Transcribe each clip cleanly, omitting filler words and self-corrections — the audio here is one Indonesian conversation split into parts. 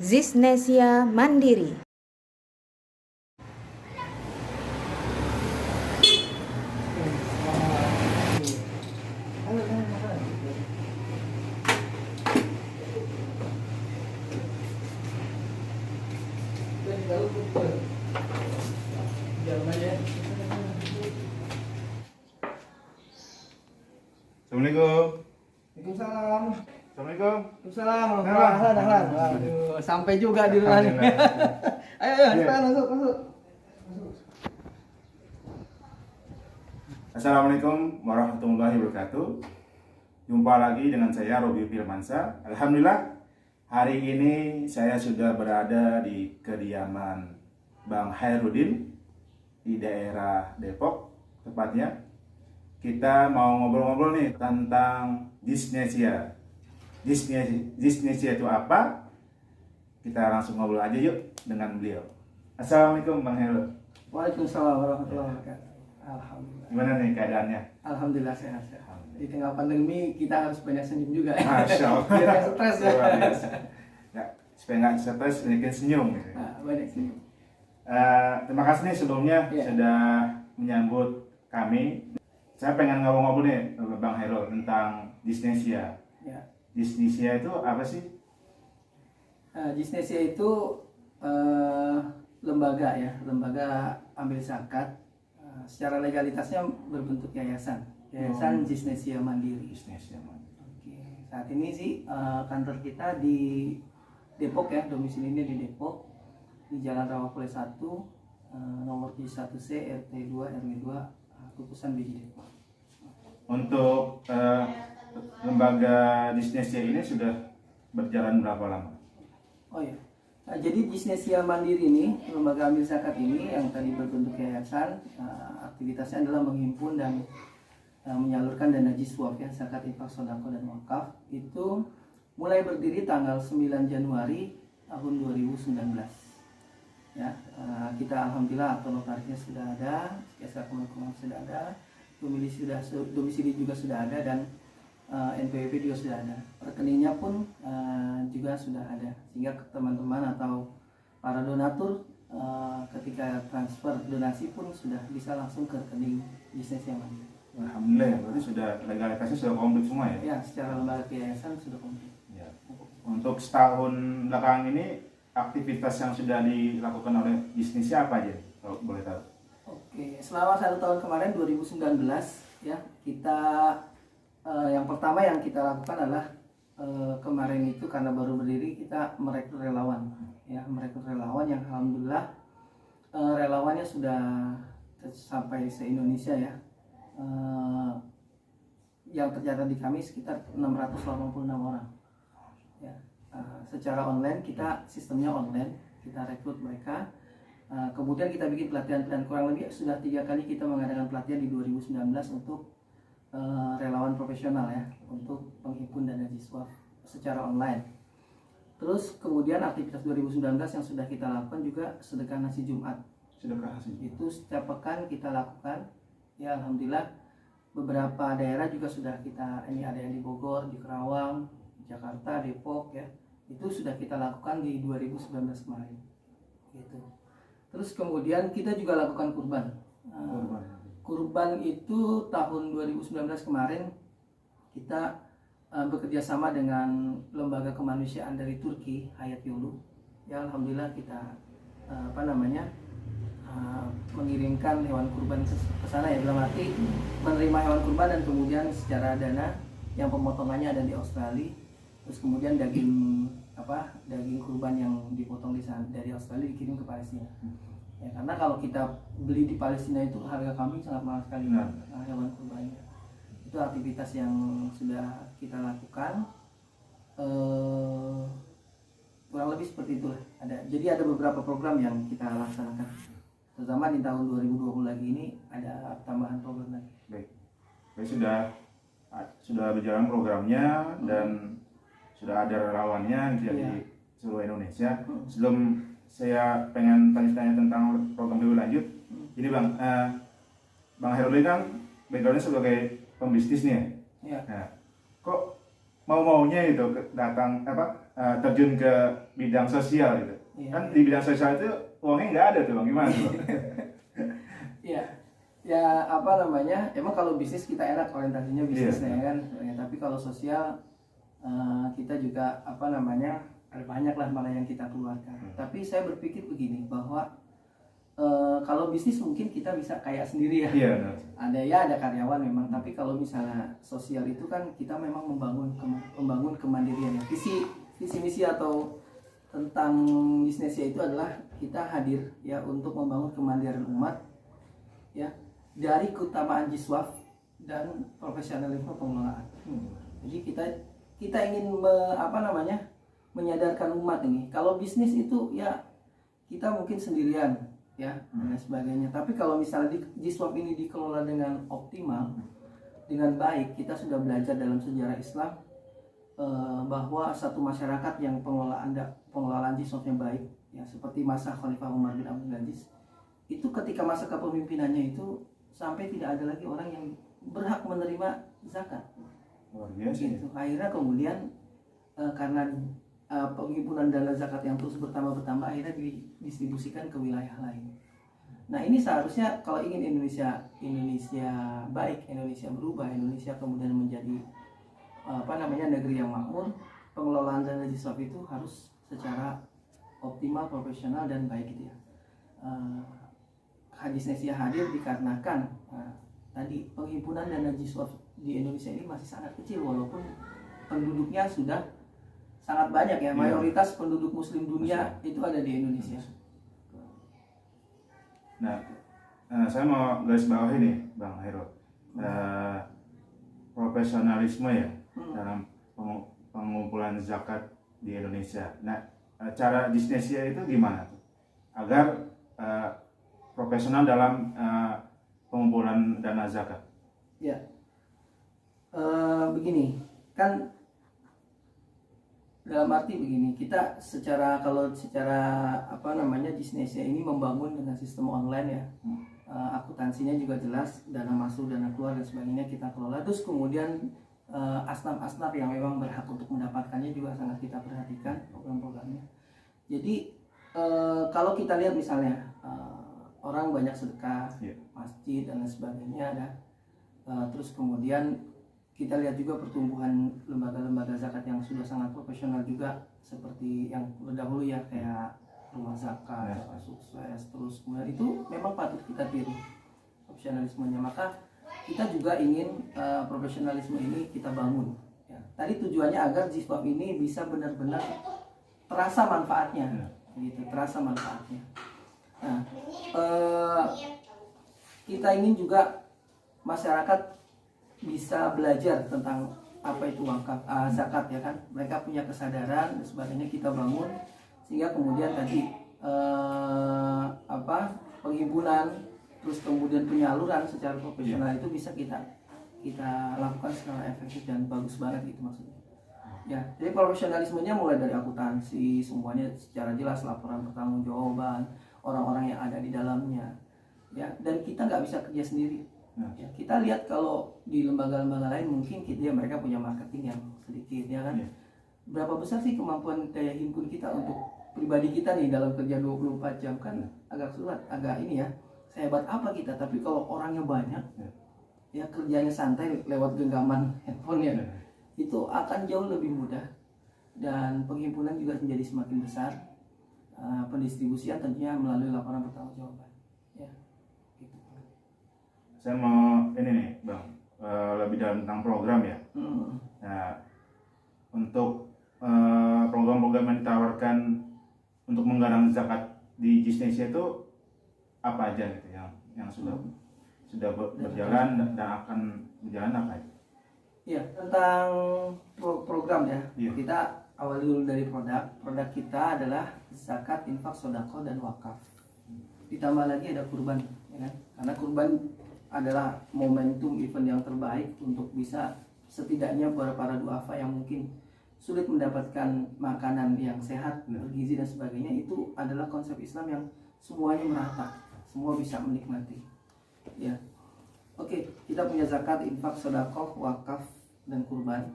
Zisnesia Mandiri. Assalamualaikum. Waalaikumsalam. Assalamualaikum. Waalaikumsalam. Ahlan. Waduh, sampai juga di rumah nih. Ayo, masuk. Assalamualaikum warahmatullahi wabarakatuh. Jumpa lagi dengan saya Robi Firmansyah. Alhamdulillah hari ini saya sudah berada di kediaman Bang Hairudin di daerah Depok tepatnya. Kita mau ngobrol-ngobrol nih tentang dysnesia. Dysnesia itu apa? Kita langsung ngobrol aja yuk dengan beliau. Assalamualaikum Bang Hairul. Waalaikumsalam warahmatullahi wabarakatuh. Alhamdulillah. Gimana nih keadaannya? Alhamdulillah sehat. Di tengah pandemi kita harus banyak senyum juga. Masya Allah. Biar nggak stres ya. Luar biasa. Ya, supaya nggak stres, bikin senyum. Gitu. Nah, banyak senyum. Terima kasih nih sebelumnya sudah menyambut kami. Saya pengen ngobrol-ngobrol nih Bang Hairul tentang dysnesia. Ya. Dysnesia itu apa sih? Dysnesia itu lembaga ambil zakat. Secara legalitasnya berbentuk yayasan Dysnesia Mandiri. Dysnesia Mandiri. Oke. Saat ini sih kantor kita di Depok ya, domisilinya di Depok, di Jalan Rawapole 1, nomor 71C, RT 2, RW 2, Kukusan Biji Depok. Untuk lembaga dysnesia ini sudah berjalan berapa lama? Oh ya. Nah, jadi Dysnesia Mandiri ini, lembaga ambil zakat ini yang tadi berbentuk yayasan, aktivitasnya adalah menghimpun dan menyalurkan dana jiswaf ya, zakat, infak, sodako dan wakaf. Itu mulai berdiri tanggal 9 Januari tahun 2019. Ya, kita alhamdulillah akte notarisnya sudah ada, SK Kemenkumham sudah ada, domisili juga sudah ada, dan NPWP juga sudah ada. Rekeningnya pun juga sudah ada, sehingga teman-teman atau para donatur ketika transfer donasi pun sudah bisa langsung ke rekening Dysnesia Mandiri. Alhamdulillah ya, berarti sudah legalitasnya sudah komplit semua ya? Ya, secara lembaga yayasan sudah komplit. Ya. Untuk setahun belakangan ini aktivitas yang sudah dilakukan oleh Dysnesia apa aja kalau boleh tahu? Oke, selama 1 tahun kemarin 2019 ya, kita yang pertama yang kita lakukan adalah kemarin itu karena baru berdiri kita merekrut relawan ya, yang alhamdulillah relawannya sudah sampai se-Indonesia ya. Yang tercatat di kami sekitar 686 orang ya. Secara online, kita sistemnya online, kita rekrut mereka. Kemudian kita bikin pelatihan kurang lebih sudah 3 kali kita mengadakan pelatihan di 2019 untuk relawan profesional ya, untuk penghimpun dana jiswaf secara online. Terus kemudian aktivitas 2019 yang sudah kita lakukan juga sedekah nasi Jumat. Sedekah nasi. Itu setiap pekan kita lakukan ya, alhamdulillah. Beberapa daerah juga sudah kita, ini ada yang di Bogor, di Kerawang, Jakarta, Depok ya. Itu sudah kita lakukan di 2019 kemarin. Gitu. Terus kemudian kita juga lakukan kurban. Kurban itu tahun 2019 kemarin kita bekerja sama dengan lembaga kemanusiaan dari Turki, Hayat Yolu. Ya alhamdulillah kita mengirimkan hewan kurban ke sana ya, dalam arti menerima hewan kurban dan kemudian secara dana yang pemotongannya ada di Australia. Terus kemudian daging kurban yang dipotong di sana dari Australia dikirim ke Palestina. Ya, karena kalau kita beli di Palestina itu harga kambing sangat mahal sekali hewan kurbannya. Itu aktivitas yang sudah kita lakukan. Kurang lebih seperti itulah. Jadi ada beberapa program yang kita laksanakan. Terutama di tahun 2020 lagi ini ada tambahan program lagi. Baik. Sudah berjalan programnya dan sudah ada relawannya di seluruh Indonesia. Sebelum saya pengen tanya-tanya tentang program lebih lanjut. Ini Bang Hairul kan backgroundnya sebagai pembisnis nih ya. Ya. Nah, kok mau-maunya itu datang terjun ke bidang sosial gitu. Iya. Kan di bidang sosial itu uangnya nggak ada tuh bang, gimana tuh bang? Iya, ya apa namanya? Emang kalau bisnis kita enak orientasinya bisnis Iya. ya kan. Ya, tapi kalau sosial kita juga apa namanya ada banyak lah mana yang kita keluarkan. Tapi saya berpikir begini bahwa kalau bisnis mungkin kita bisa kayak sendiri ya. Iya benar. Ada ya ada karyawan memang. Tapi kalau misalnya sosial itu kan kita memang membangun kemandirian. Visi misi atau tentang bisnisnya itu adalah kita hadir ya untuk membangun kemandirian umat ya dari keutamaan jiswaf dan profesionalisme pengelolaan. Jadi kita ingin menyadarkan umat ini kalau bisnis itu ya kita mungkin sendirian ya dan sebagainya. Tapi kalau misalnya jiswaf ini dikelola dengan optimal dengan baik, kita sudah belajar dalam sejarah Islam bahwa satu masyarakat yang pengelolaan jiswafnya baik ya seperti masa Khalifah Umar bin Abdul Aziz itu ketika masa kepemimpinannya itu sampai tidak ada lagi orang yang berhak menerima zakat. Luar biasa. Gitu. Akhirnya kemudian karena penghimpunan dana zakat yang terus bertambah akhirnya didistribusikan ke wilayah lain. Nah ini seharusnya kalau ingin Indonesia baik, Indonesia berubah, Indonesia kemudian menjadi negeri yang makmur, pengelolaan dana jiswaf itu harus secara optimal, profesional dan baik gitu ya. Hadis Nesia hadir dikarenakan tadi penghimpunan dana jiswaf di Indonesia ini masih sangat kecil walaupun penduduknya sudah sangat banyak ya. Mayoritas penduduk muslim dunia itu ada di Indonesia. Nah, saya mau garis bawahi nih Bang Hairul, profesionalisme ya dalam pengumpulan zakat di Indonesia. Nah, cara bisnisnya itu gimana tuh agar profesional dalam pengumpulan dana zakat? Ya, begini kan dalam arti begini kita kalau secara bisnisnya ini membangun dengan sistem online ya. Akuntansinya juga jelas, dana masuk, dana keluar dan sebagainya kita kelola. Terus kemudian asnaf yang memang berhak untuk mendapatkannya juga sangat kita perhatikan program-programnya. Jadi kalau kita lihat misalnya orang banyak sedekah, masjid dan lain sebagainya ada. Terus kemudian kita lihat juga pertumbuhan lembaga-lembaga zakat yang sudah sangat profesional juga seperti yang terdahulu ya kayak rumah zakat, sukses, terus kemudian itu memang patut kita tiru profesionalismenya. Maka kita juga ingin profesionalisme ini kita bangun. Ya. Tadi tujuannya agar jiswaf ini bisa benar-benar terasa manfaatnya, gitu, terasa manfaatnya. Nah, kita ingin juga masyarakat bisa belajar tentang apa itu wakaf, zakat ya kan. Mereka punya kesadaran dan sebagainya kita bangun sehingga kemudian tadi penghimpunan terus kemudian penyaluran secara profesional itu bisa kita lakukan secara efektif dan bagus banget gitu maksudnya. Ya, jadi profesionalismenya mulai dari akuntansi semuanya secara jelas, laporan pertanggungjawaban, orang-orang yang ada di dalamnya. Ya, dan kita nggak bisa kerja sendiri. Ya, kita lihat kalau di lembaga-lembaga lain mungkin mereka punya marketing yang sedikit ya kan. Berapa besar sih kemampuan daya himpun kita untuk pribadi kita nih dalam kerja 24 jam kan agak sulit, agak ini ya. Sehebat apa kita, tapi kalau orangnya banyak ya kerjanya santai lewat genggaman handphone ya, itu akan jauh lebih mudah dan penghimpunan juga menjadi semakin besar. Pendistribusian tentunya melalui laporan pertanggungjawaban ya, gitu. Saya mau ini nih Bang, lebih dalam tentang program ya. Nah, untuk program-program yang ditawarkan untuk menggalang zakat di Jisnesia itu apa aja gitu yang sudah berjalan dan akan berjalan apa ya? Ya, tentang program ya. Kita awali dulu dari produk. Produk kita adalah zakat, infak, sedekah dan wakaf. Ditambah lagi ada kurban, ya kan? Karena kurban adalah momentum event yang terbaik untuk bisa setidaknya para duafa yang mungkin sulit mendapatkan makanan yang sehat, bergizi dan sebagainya, itu adalah konsep Islam yang semuanya merata, semua bisa menikmati. Ya, oke, kita punya zakat, infak, sedekah, wakaf dan kurban.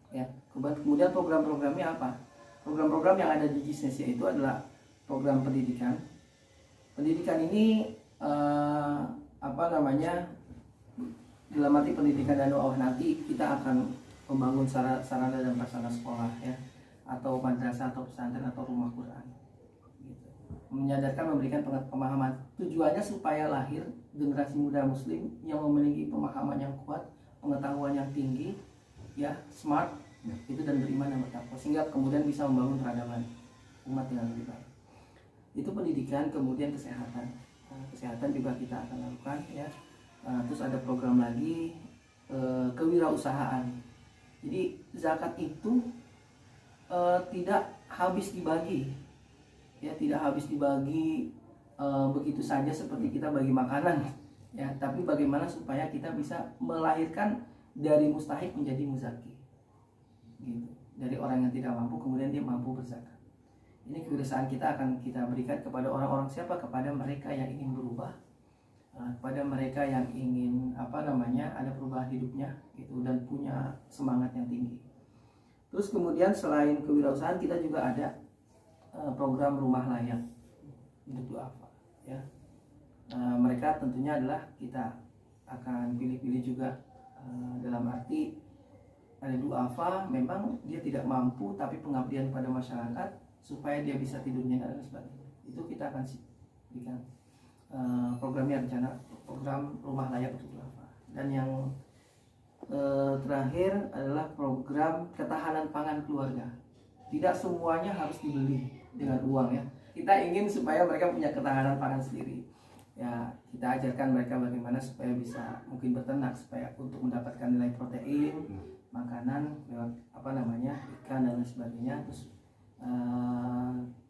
Ya, kurban. Kemudian program-programnya apa? Program-program yang ada di Gisnesia itu adalah program pendidikan. Pendidikan ini dalam arti pendidikan dan dakwah, nanti kita akan membangun sarana dan prasarana sekolah ya, atau madrasah atau pesantren atau rumah Quran gitu. Menyadarkan, memberikan pemahaman, tujuannya supaya lahir generasi muda muslim yang memiliki pemahaman yang kuat, pengetahuan yang tinggi ya, smart itu, dan beriman dan bertakwa, sehingga kemudian bisa membangun peradaban umat yang lebih baik. Itu pendidikan. Kemudian kesehatan. Kesehatan juga kita akan lakukan ya. Terus ada program lagi kewirausahaan. Jadi zakat itu tidak habis dibagi ya, tidak habis dibagi begitu saja seperti kita bagi makanan ya, tapi bagaimana supaya kita bisa melahirkan dari mustahik menjadi muzaki gitu. Dari orang yang tidak mampu kemudian dia mampu berzakat. Ini kewirausahaan kita akan kita berikan kepada orang-orang siapa? Kepada mereka yang ingin berubah, kepada mereka yang ingin ada perubahan hidupnya gitu, dan punya semangat yang tinggi. Terus kemudian selain kewirausahaan kita juga ada program rumah layak untuk duafa ya. Mereka tentunya adalah kita akan pilih-pilih juga, dalam arti ada duafa memang dia tidak mampu tapi pengabdian pada masyarakat supaya dia bisa tidur nyenyak dan sebagainya. Itu kita akan berikan programnya, rencana program rumah layak untuk duafa. Dan yang terakhir adalah program ketahanan pangan keluarga. Tidak semuanya harus dibeli dengan uang ya. Kita ingin supaya mereka punya ketahanan pangan sendiri. Ya, kita ajarkan mereka bagaimana supaya bisa mungkin beternak, supaya untuk mendapatkan nilai protein, makanan, ikan dan sebagainya. Terus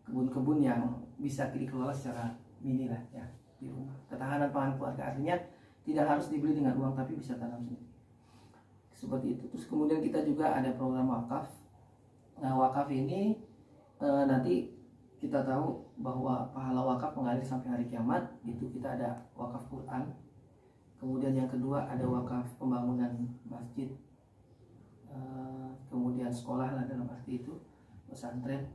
kebun-kebun yang bisa dikelola secara mini lah ya di rumah. Ketahanan pangan keluarga artinya tidak harus dibeli dengan uang tapi bisa tanam sendiri. Seperti itu. Terus kemudian kita juga ada program wakaf. Nah, wakaf ini nanti kita tahu bahwa pahala wakaf mengalir sampai hari kiamat. Itu kita ada wakaf Quran. Kemudian yang kedua ada wakaf pembangunan masjid. Kemudian sekolah lah dalam arti itu, pesantren,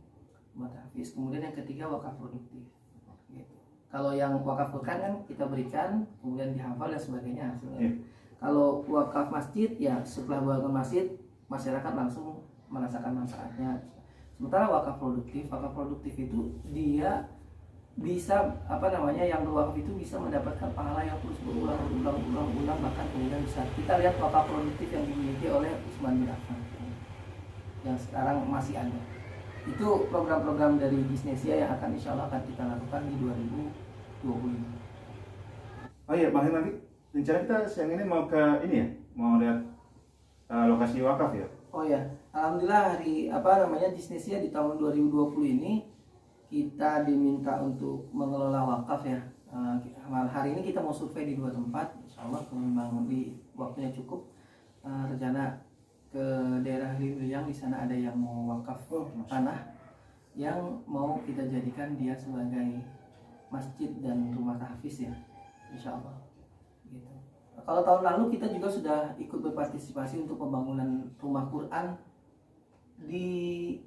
matahfiz. Kemudian yang ketiga wakaf produktif gitu. Kalau yang wakaf Quran kan kita berikan kemudian dihafal dan sebagainya hasilnya. Kalau wakaf masjid ya setelah bangun masjid masyarakat langsung merasakan manfaatnya. Sementara wakaf produktif itu dia bisa yang berwakaf itu bisa mendapatkan pahala yang terus berulang, bahkan kemudian bisa kita lihat wakaf produktif yang dimiliki oleh Utsman bin Affan yang sekarang masih ada. Itu program-program dari Gisnesia yang akan insya Allah akan kita lakukan di 2025. Oh iya, Bang, nanti rencana kita siang ini mau ke ini ya, mau lihat lokasi wakaf ya. Oh ya, alhamdulillah Gisnesia di tahun 2020 ini kita diminta untuk mengelola wakaf ya. Hari ini kita mau survei di 2 tempat, insya Allah kalau memang di waktunya cukup. Rencana ke daerah Liang, di sana ada yang mau wakaf tanah yang mau kita jadikan dia sebagai masjid dan rumah tahfiz ya, insya Allah. Gitu. Kalau tahun lalu kita juga sudah ikut berpartisipasi untuk pembangunan rumah Quran di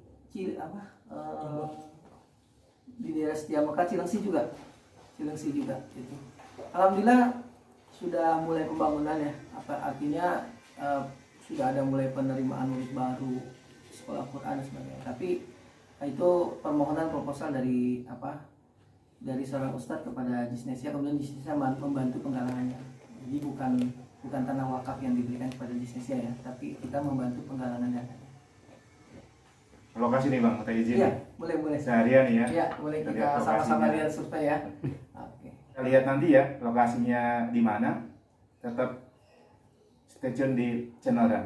di daerah Setiamekar, Cilengsi juga gitu. Alhamdulillah sudah mulai pembangunan ya. Artinya sudah ada mulai penerimaan murid baru, sekolah Quran dan sebagainya. Tapi itu permohonan proposal dari seorang ustadz kepada Gisnesia, kemudian Gisnesia membantu penggalangannya. Jadi bukan tanah wakaf yang diberikan kepada Gisnesia ya, tapi kita membantu penggalangan dana. Lokasi nih Bang, kita izin. Iya, boleh. Seharian ya. Iya, boleh kita sama-sama lihat survei ya. Oke. Kita lihat nanti ya lokasinya di mana. Tetap stay tune di channel Dan.